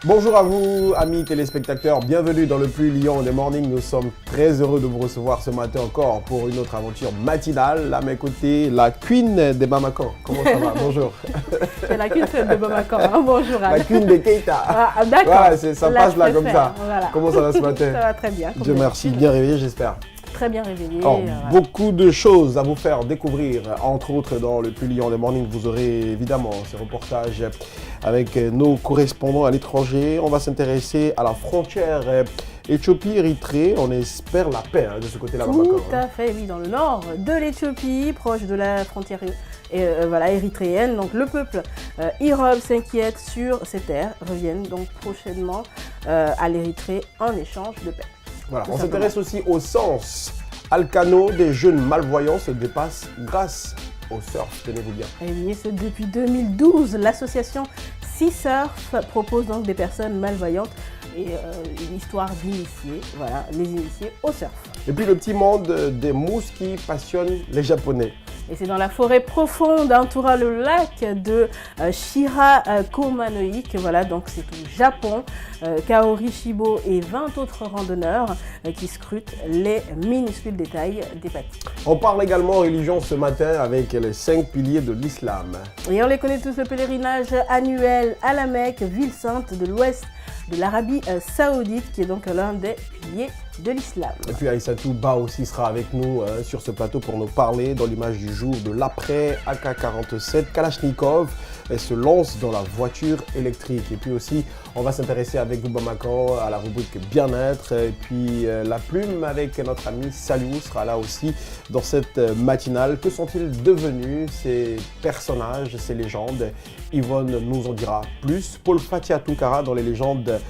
Bonjour à vous, amis téléspectateurs, bienvenue dans le plus lion des mornings. Nous sommes très heureux de vous recevoir ce matin encore pour une autre aventure matinale. À mes côtés, la queen des Bamako. Comment ça va? Bonjour. C'est la queen de Bamako, hein? Bonjour. La queen des Keita. Ah, d'accord. Voilà, ça passe là comme ça. Voilà. Comment ça va ce matin? Ça va très bien. Dieu merci, bien réveillé j'espère. Très bien réveillé. Alors, beaucoup de choses à vous faire découvrir, entre autres dans le plus lion des mornings. Vous aurez évidemment ces reportages avec nos correspondants à l'étranger. On va s'intéresser à la frontière Éthiopie-Érythrée. On espère la paix de ce côté-là. Tout à fait, oui, dans le nord de l'Éthiopie, proche de la frontière érythréenne. Donc le peuple Irob s'inquiète sur ces terres, reviennent donc prochainement à l'Érythrée en échange de paix. Voilà. On s'intéresse aussi au sens alcano des jeunes malvoyants se dépasse grâce au surf, tenez-vous bien. Et oui, c'est depuis 2012, l'association Sea Surf propose donc des personnes malvoyantes et une histoire d'initiés, voilà, les initiés au surf. Et puis le petit monde des mousses qui passionnent les Japonais. Et c'est dans la forêt profonde entourant le lac de Shirakomanoi, voilà, donc c'est au Japon, Kaori Shibo et 20 autres randonneurs qui scrutent les minuscules détails des bâtis. On parle également religion ce matin avec les 5 piliers de l'islam. Et on les connaît tous, le pèlerinage annuel à la Mecque, ville sainte de l'ouest de l'Arabie Saoudite, qui est donc l'un des piliers de l'islam. Et puis Aïssatou Ba aussi sera avec nous sur ce plateau pour nous parler dans l'image du jour de l'après AK-47 Kalachnikov. Elle se lance dans la voiture électrique. Et puis aussi, on va s'intéresser avec vous Bamako à la rubrique bien-être. Et puis la plume avec notre ami Saliou sera là aussi dans cette matinale. Que sont-ils devenus ces personnages, ces légendes? Yvonne nous en dira plus. Paul Fatia Toukara dans les légendes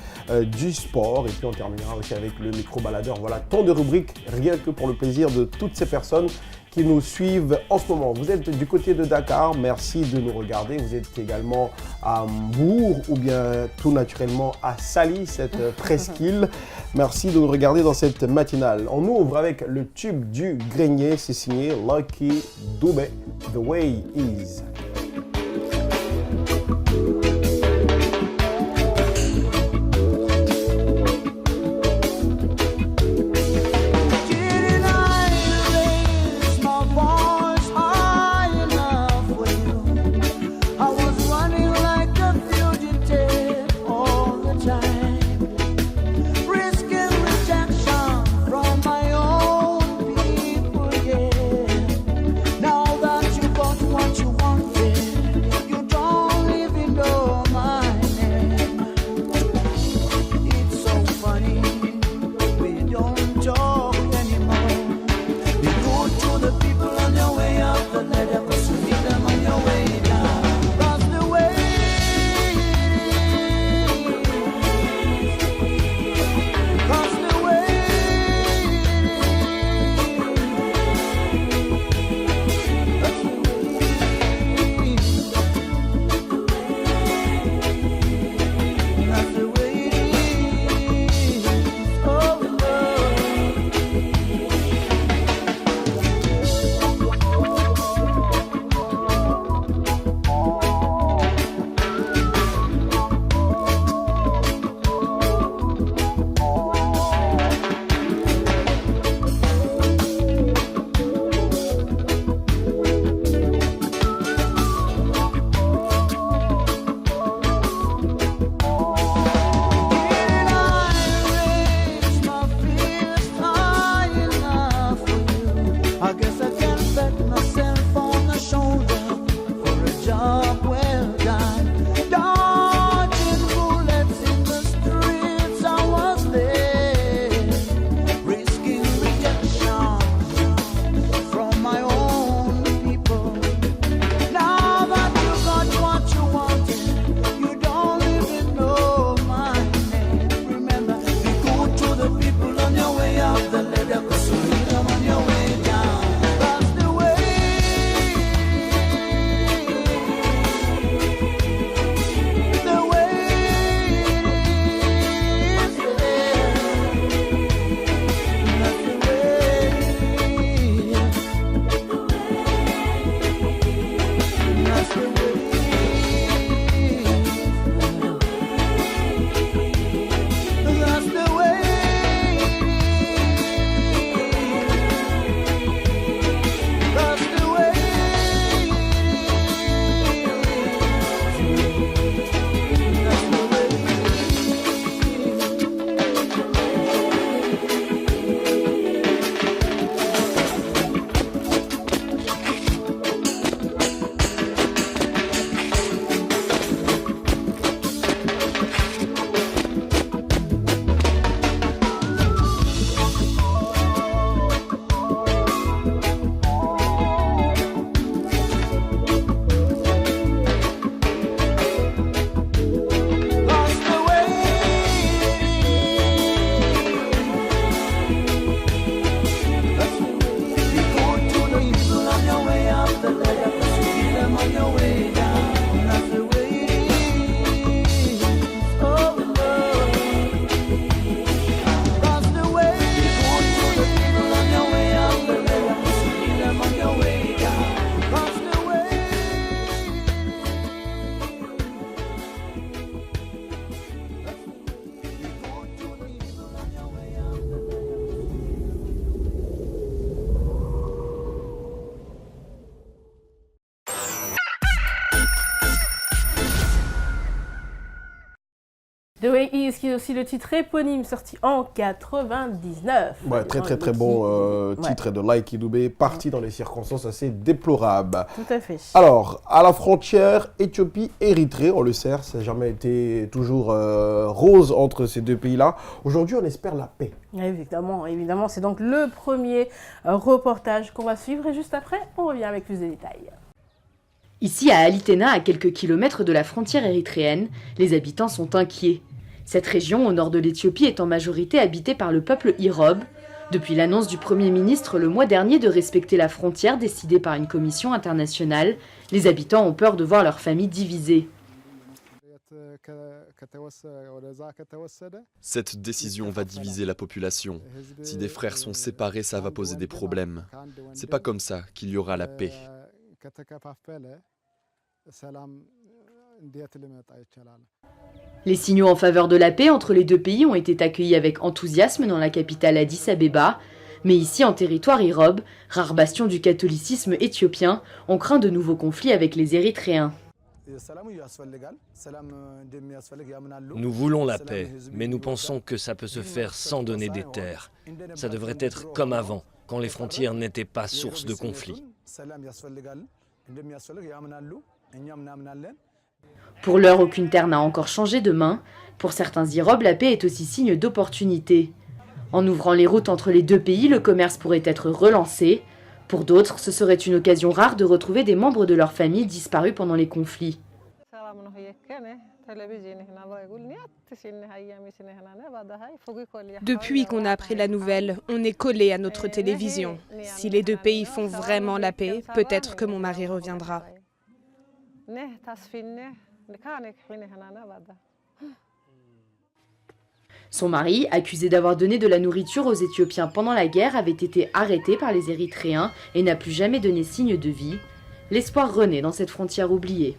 du sport. Et puis on terminera aussi avec le micro-baladeur. Voilà, tant de rubriques, rien que pour le plaisir de toutes ces personnes qui nous suivent en ce moment. Vous êtes du côté de Dakar, merci de nous regarder. Vous êtes également à Mbour ou bien tout naturellement à Sali, cette presqu'île. Merci de nous regarder dans cette matinale. On ouvre avec le tube du grenier, c'est signé Lucky Dube, The Way Is. What you want, The Way Is, qui est aussi le titre éponyme sorti en 99. Ouais, très bon titre de Lucky Dubé, parti dans des circonstances assez déplorables. Tout à fait. Alors, à la frontière Éthiopie-Érythrée, on le sait, ça n'a jamais été toujours rose entre ces deux pays-là. Aujourd'hui, on espère la paix. Évidemment, c'est donc le premier reportage qu'on va suivre et juste après, on revient avec plus de détails. Ici, à Alitena, à quelques kilomètres de la frontière érythréenne, les habitants sont inquiets. Cette région, au nord de l'Éthiopie, est en majorité habitée par le peuple Irob. Depuis l'annonce du Premier ministre le mois dernier de respecter la frontière décidée par une commission internationale, les habitants ont peur de voir leur famille divisée. Cette décision va diviser la population. Si des frères sont séparés, ça va poser des problèmes. C'est pas comme ça qu'il y aura la paix. Les signaux en faveur de la paix entre les deux pays ont été accueillis avec enthousiasme dans la capitale Addis Abeba. Mais ici, en territoire Irob, rare bastion du catholicisme éthiopien, on craint de nouveaux conflits avec les Érythréens. Nous voulons la paix, mais nous pensons que ça peut se faire sans donner des terres. Ça devrait être comme avant, quand les frontières n'étaient pas source de conflits. Pour l'heure, aucune terre n'a encore changé de main. Pour certains Irob, la paix est aussi signe d'opportunité. En ouvrant les routes entre les deux pays, le commerce pourrait être relancé. Pour d'autres, ce serait une occasion rare de retrouver des membres de leur famille disparus pendant les conflits. Depuis qu'on a appris la nouvelle, on est collé à notre télévision. Si les deux pays font vraiment la paix, peut-être que mon mari reviendra. Son mari, accusé d'avoir donné de la nourriture aux Éthiopiens pendant la guerre, avait été arrêté par les Érythréens et n'a plus jamais donné signe de vie. L'espoir renaît dans cette frontière oubliée.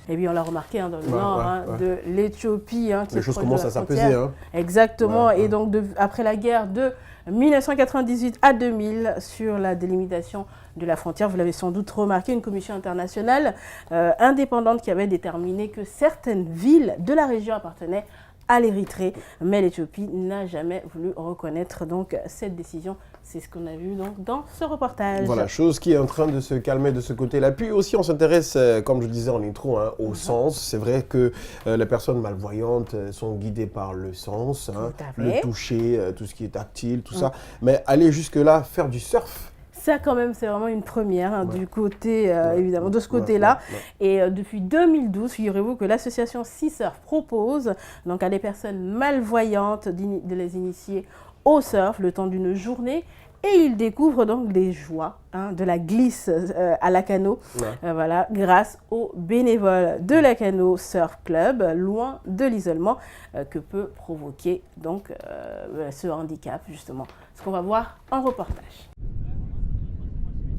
Et puis on l'a remarqué dans le nord de l'Éthiopie. Les choses commencent à s'apaiser. Exactement. Et donc après la guerre de 1998 à 2000, sur la délimitation de la frontière, vous l'avez sans doute remarqué, une commission internationale indépendante qui avait déterminé que certaines villes de la région appartenaient à l'Érythrée, mais l'Éthiopie n'a jamais voulu reconnaître donc cette décision. C'est ce qu'on a vu donc dans ce reportage. Voilà, chose qui est en train de se calmer de ce côté-là. Puis aussi, on s'intéresse, comme je disais en intro, au sens. C'est vrai que les personnes malvoyantes sont guidées par le sens, le toucher, tout ce qui est tactile, tout ça. Mais aller jusque-là, faire du surf, ça, quand même, c'est vraiment une première du côté, évidemment, de ce côté-là. Et depuis 2012, figurez-vous que l'association Sea Surf propose donc à des personnes malvoyantes de les initier au surf le temps d'une journée. Et ils découvrent donc des joies de la glisse à Lacano, voilà, grâce aux bénévoles de Lacano Surf Club, loin de l'isolement que peut provoquer donc ce handicap, justement. Ce qu'on va voir en reportage.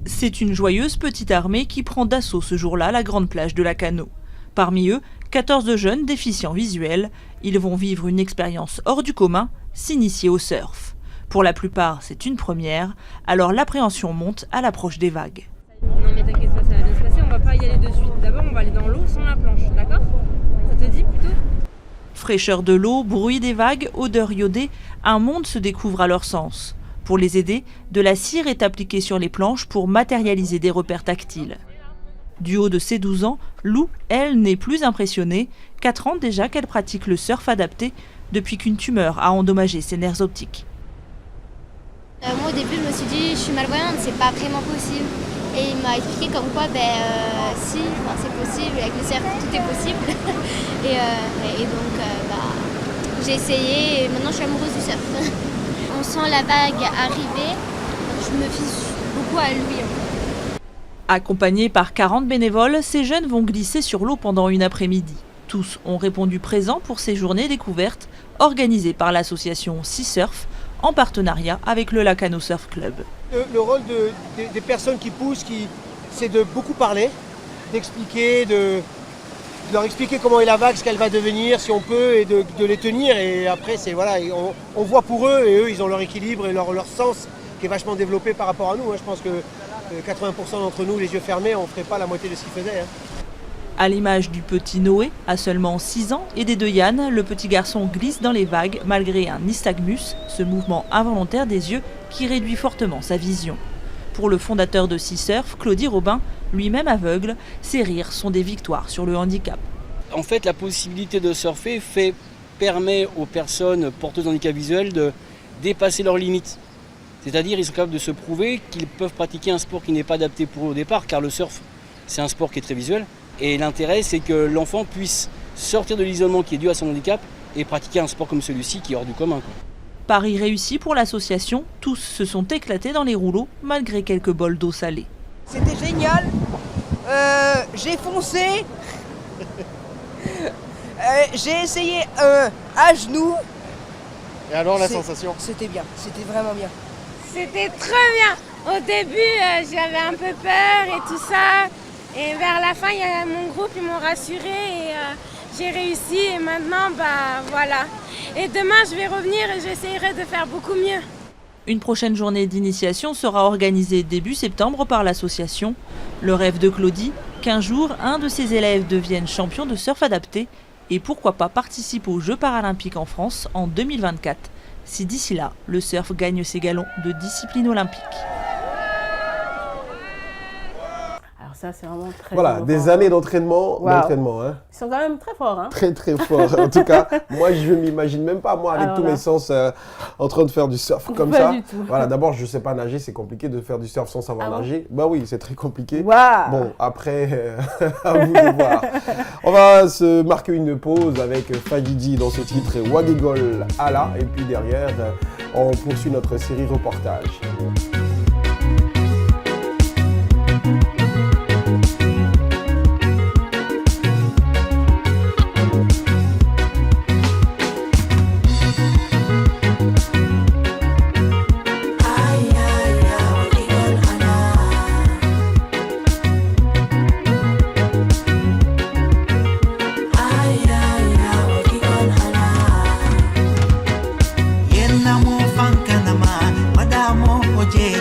C'est une joyeuse petite armée qui prend d'assaut ce jour-là la grande plage de Lacano. Parmi eux, 14 jeunes déficients visuels. Ils vont vivre une expérience hors du commun, s'initier au surf. Pour la plupart, c'est une première, alors l'appréhension monte à l'approche des vagues. Non mais t'inquiète pas, ça va bien se passer, on va pas y aller de suite. D'abord, on va aller dans l'eau sans la planche, d'accord? Ça te dit plutôt? Fraîcheur de l'eau, bruit des vagues, odeur iodée, un monde se découvre à leur sens. Pour les aider, de la cire est appliquée sur les planches pour matérialiser des repères tactiles. Du haut de ses 12 ans, Lou, elle, n'est plus impressionnée. 4 ans déjà qu'elle pratique le surf adapté depuis qu'une tumeur a endommagé ses nerfs optiques. Moi au début je me suis dit je suis malvoyante, c'est pas vraiment possible. Et il m'a expliqué comme quoi si, c'est possible, avec le surf tout est possible. et donc j'ai essayé et maintenant je suis amoureuse du surf. On sent la vague arriver, donc je me fie beaucoup à lui. Accompagnés par 40 bénévoles, ces jeunes vont glisser sur l'eau pendant une après-midi. Tous ont répondu présents pour ces journées découvertes organisées par l'association Sea Surf en partenariat avec le Lacano Surf Club. Le rôle des personnes qui poussent, c'est de beaucoup parler, d'expliquer, de leur expliquer comment est la vague, ce qu'elle va devenir, si on peut, et de les tenir. Et après, on voit pour eux, et eux, ils ont leur équilibre et leur sens qui est vachement développé par rapport à nous. Je pense que 80% d'entre nous, les yeux fermés, on ne ferait pas la moitié de ce qu'ils faisaient. À l'image du petit Noé, à seulement 6 ans, et des deux Yann, le petit garçon glisse dans les vagues malgré un nystagmus, ce mouvement involontaire des yeux qui réduit fortement sa vision. Pour le fondateur de Sea Surf, Claudie Robin, lui-même aveugle, ses rires sont des victoires sur le handicap. En fait, la possibilité de surfer permet aux personnes porteuses de handicap visuel de dépasser leurs limites. C'est-à-dire ils sont capables de se prouver qu'ils peuvent pratiquer un sport qui n'est pas adapté pour eux au départ, car le surf, c'est un sport qui est très visuel. Et l'intérêt, c'est que l'enfant puisse sortir de l'isolement qui est dû à son handicap et pratiquer un sport comme celui-ci qui est hors du commun, quoi. Pari réussi pour l'association, tous se sont éclatés dans les rouleaux malgré quelques bols d'eau salée. C'était génial, j'ai foncé, j'ai essayé à genoux. Et alors la sensation? C'était bien, c'était vraiment bien. C'était très bien. Au début, j'avais un peu peur et tout ça. Et vers la fin, il y a mon groupe, ils m'ont rassurée et j'ai réussi. Et maintenant, voilà. Et demain, je vais revenir et j'essaierai de faire beaucoup mieux. Une prochaine journée d'initiation sera organisée début septembre par l'association. Le rêve de Claudie, qu'un jour, un de ses élèves devienne champion de surf adapté et pourquoi pas participe aux Jeux paralympiques en France en 2024, si d'ici là, le surf gagne ses galons de discipline olympique. Alors ça, c'est vraiment très Voilà, des années d'entraînement. Wow. Hein. Ils sont quand même très forts. Hein. Très très forts. En tout cas, moi je ne m'imagine même pas, moi, avec alors tous mes sens, en train de faire du surf comme pas ça. Du tout. Voilà, d'abord, je ne sais pas nager, c'est compliqué de faire du surf sans savoir nager. Bah oui, c'est très compliqué. Wow. Bon, après, à vous de voir. On va se marquer une pause avec Fadidi dans ce titre Wagigol Ala. Et puis derrière, on poursuit notre série reportage. Oje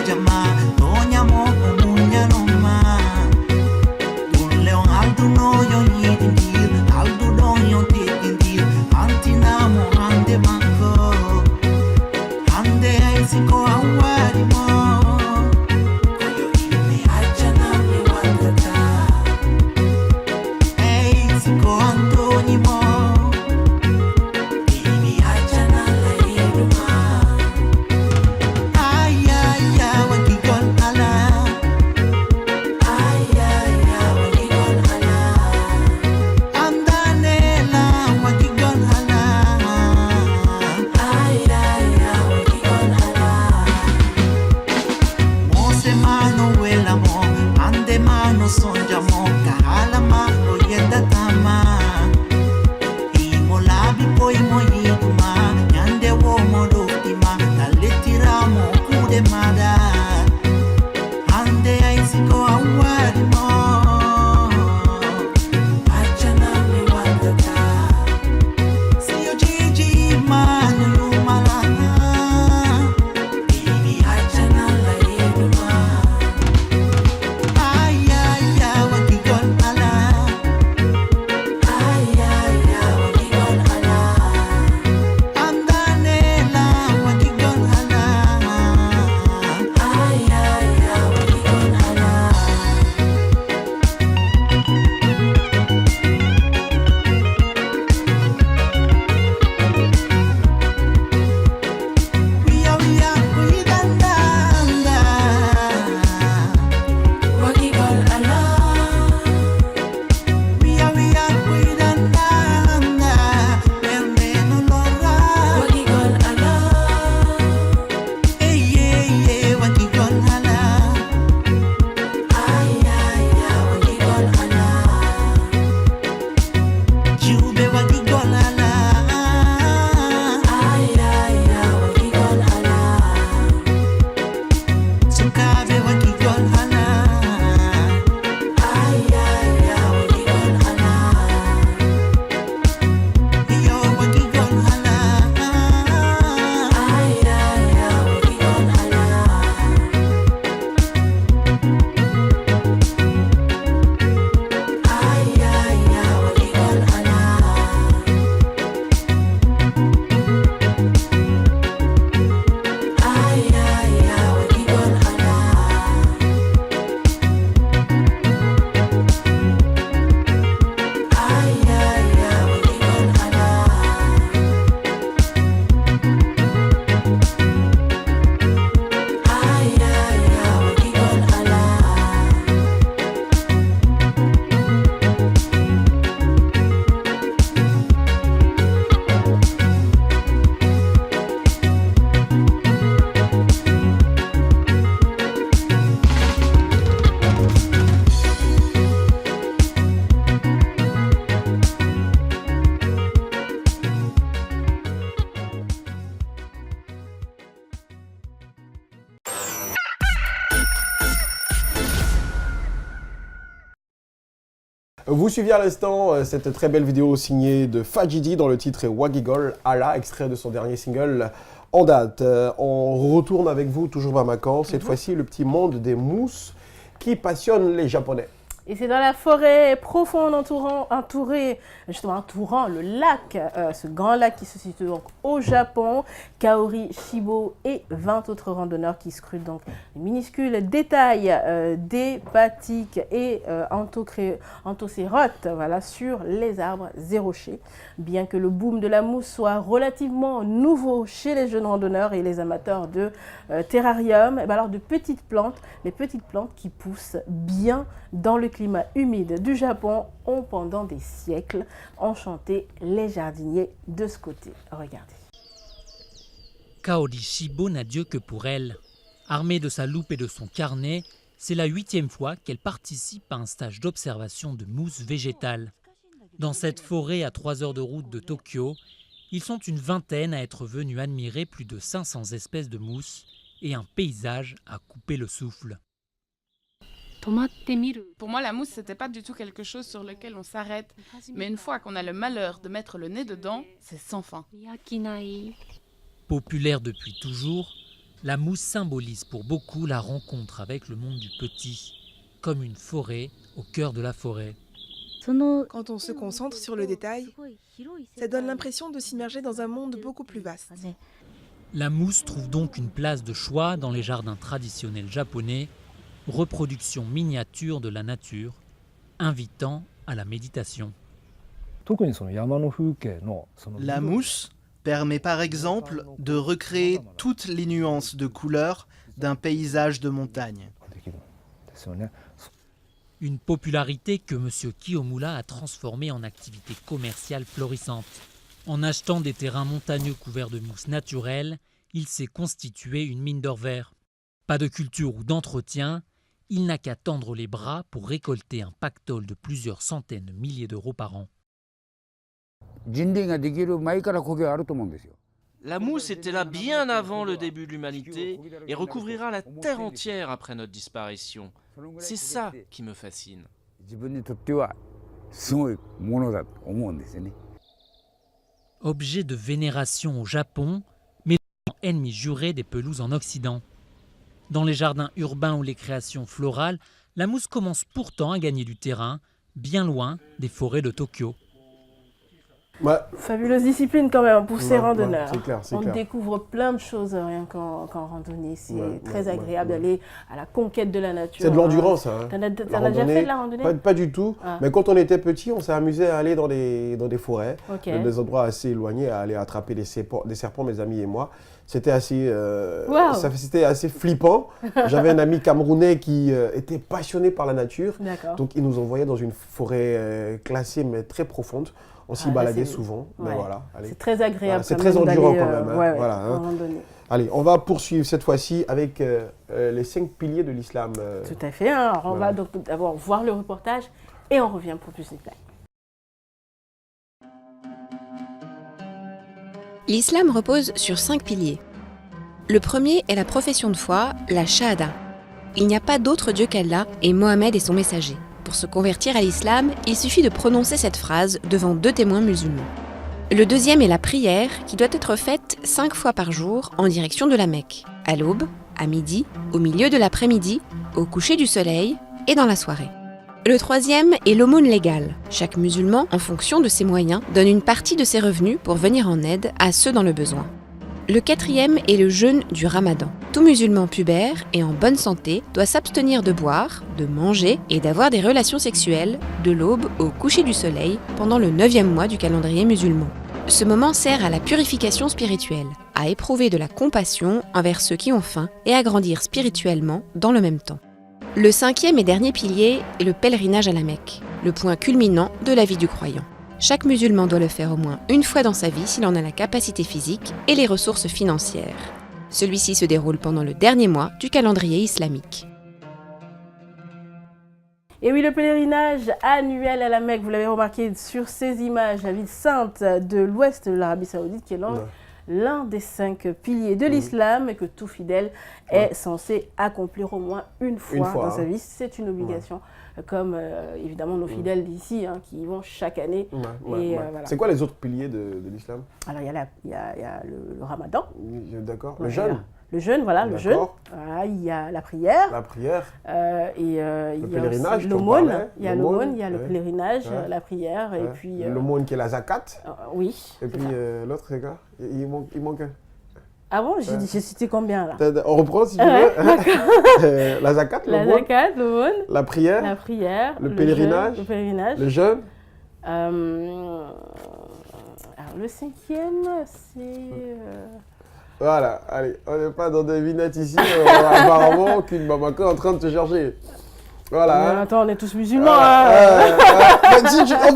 Vous suiviez à l'instant cette très belle vidéo signée de Fadjidi dont le titre est Wagigol Allah, extrait de son dernier single en date. On retourne avec vous, toujours Bamako, cette fois-ci le petit monde des mousses qui passionne les Japonais. Et c'est dans la forêt profonde entourant le lac, ce grand lac qui se situe donc au Japon. Kaori Shibo et 20 autres randonneurs qui scrutent donc les minuscules détails des patiques et anthocérotes sur les arbres et rochers. Bien que le boom de la mousse soit relativement nouveau chez les jeunes randonneurs et les amateurs de terrarium, alors les petites plantes qui poussent bien dans le climat humide du Japon ont pendant des siècles enchanté les jardiniers de ce côté. Regardez. Kaori Shibo n'a Dieu que pour elle. Armée de sa loupe et de son carnet, c'est la 8e fois qu'elle participe à un stage d'observation de mousse végétale. Dans cette forêt à 3 heures de route de Tokyo, ils sont une vingtaine à être venus admirer plus de 500 espèces de mousse et un paysage à couper le souffle. Pour moi, la mousse, c'était pas du tout quelque chose sur lequel on s'arrête, mais une fois qu'on a le malheur de mettre le nez dedans, c'est sans fin. Populaire depuis toujours, la mousse symbolise pour beaucoup la rencontre avec le monde du petit, comme une forêt au cœur de la forêt. Quand on se concentre sur le détail, ça donne l'impression de s'immerger dans un monde beaucoup plus vaste. La mousse trouve donc une place de choix dans les jardins traditionnels japonais, reproduction miniature de la nature, invitant à la méditation. La mousse permet par exemple de recréer toutes les nuances de couleurs d'un paysage de montagne. Une popularité que M. Kiyomura a transformée en activité commerciale florissante. En achetant des terrains montagneux couverts de mousse naturelle, il s'est constitué une mine d'or vert. Pas de culture ou d'entretien, il n'a qu'à tendre les bras pour récolter un pactole de plusieurs centaines de milliers d'euros par an. La mousse était là bien avant le début de l'humanité et recouvrira la terre entière après notre disparition. C'est ça qui me fascine. Objet de vénération au Japon, mais ennemi juré des pelouses en Occident. Dans les jardins urbains ou les créations florales, la mousse commence pourtant à gagner du terrain, bien loin des forêts de Tokyo. Fabuleuse discipline quand même pour ces randonneurs. C'est On clair. découvre plein de choses rien qu'en randonnée. C'est très agréable d'aller à la conquête de la nature. C'est de l'endurance. Hein. T'en as déjà fait de la randonnée? Pas du tout. Ah. Mais quand on était petit, on s'est amusé à aller dans des forêts, Okay. dans des endroits assez éloignés, à aller attraper des serpents, mes amis et moi. C'était assez, c'était assez flippant. J'avais un ami camerounais qui était passionné par la nature. Donc il nous envoyait dans une forêt classée mais très profonde. On s'y baladait souvent. Mais voilà, c'est très agréable. Voilà, c'est très endurant quand même. Hein. Voilà, hein. Randonnée. Allez, on va poursuivre cette fois-ci avec les 5 piliers de l'islam. Tout à fait. Hein. Alors, on va donc d'abord voir le reportage et on revient pour plus de détails. L'islam repose sur 5 piliers. Le premier est la profession de foi, la shahada. Il n'y a pas d'autre Dieu qu'Allah et Mohammed est son messager. Pour se convertir à l'islam, il suffit de prononcer cette phrase devant 2 témoins musulmans. Le deuxième est la prière qui doit être faite 5 fois par jour en direction de la Mecque, à l'aube, à midi, au milieu de l'après-midi, au coucher du soleil et dans la soirée. Le troisième est l'aumône légale. Chaque musulman, en fonction de ses moyens, donne une partie de ses revenus pour venir en aide à ceux dans le besoin. Le quatrième est le jeûne du Ramadan. Tout musulman pubère et en bonne santé doit s'abstenir de boire, de manger et d'avoir des relations sexuelles de l'aube au coucher du soleil pendant le 9e mois du calendrier musulman. Ce moment sert à la purification spirituelle, à éprouver de la compassion envers ceux qui ont faim et à grandir spirituellement dans le même temps. Le 5e et dernier pilier est le pèlerinage à la Mecque, le point culminant de la vie du croyant. Chaque musulman doit le faire au moins une fois dans sa vie s'il en a la capacité physique et les ressources financières. Celui-ci se déroule pendant le dernier mois du calendrier islamique. Et oui, le pèlerinage annuel à la Mecque, vous l'avez remarqué sur ces images, la ville sainte de l'ouest de l'Arabie Saoudite qui est l'un des 5 piliers de l'islam et que tout fidèle est censé accomplir au moins une fois dans sa vie. C'est une obligation, comme évidemment nos fidèles d'ici qui y vont chaque année. Voilà. C'est quoi les autres piliers de l'islam? Alors, il y a le ramadan. D'accord. Le jeûne? Le jeûne, voilà, le jeûne. Voilà, il y a la prière. La prière. Il y a pèlerinage, l'aumône. Il y a l'aumône, il y a le pèlerinage, la prière. Et puis. L'aumône qui est la zakat. Oui. Et puis l'autre, c'est quoi? Il manque un. Ah bon, j'ai cité combien là? On reprend si tu veux. La zakat, l'aumône. La zakat, l'aumône. La prière. La prière. Le pèlerinage. Le pèlerinage. Le jeûne. Alors, le 5e, c'est. Voilà, allez, on n'est pas dans des vignettes ici, apparemment qu'une Bamako est en train de te chercher. Voilà. Attends, on est tous musulmans. En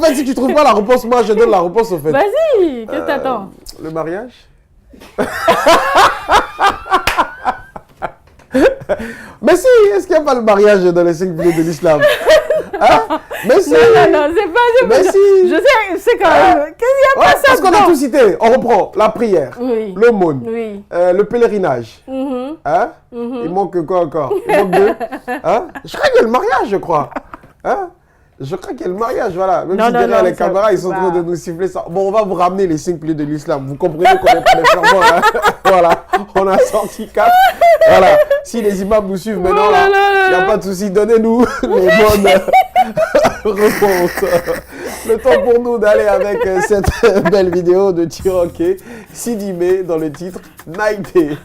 fait, si tu trouves pas la réponse, moi je donne la réponse au fait. Vas-y, qu'est-ce que t'attends? Le mariage. Mais si, est-ce qu'il n'y a pas le mariage dans les 5 piliers de l'islam? Mais si. Non, c'est pas. Mais si. Je sais, c'est quand même. Qu'il n'y a pas ça. Parce qu'on a tout cité. On reprend la prière, l'aumône, le pèlerinage. Il manque quoi encore? Il manque 2. Je crois qu'il y a le mariage, je crois. Je crois qu'il y a le mariage, voilà. Même si derrière les caméras, ils sont en train de nous siffler ça. Bon, on va vous ramener les 5 piliers de l'islam. Vous comprenez qu'on n'est pas des fervents. Voilà, on a sorti 4. Voilà, si les imams nous suivent maintenant, il n'y a pas de souci. Donnez-nous les bonnes réponses. Le temps pour nous d'aller avec cette belle vidéo de Tiroké, Sidimé, dans le titre Night Day.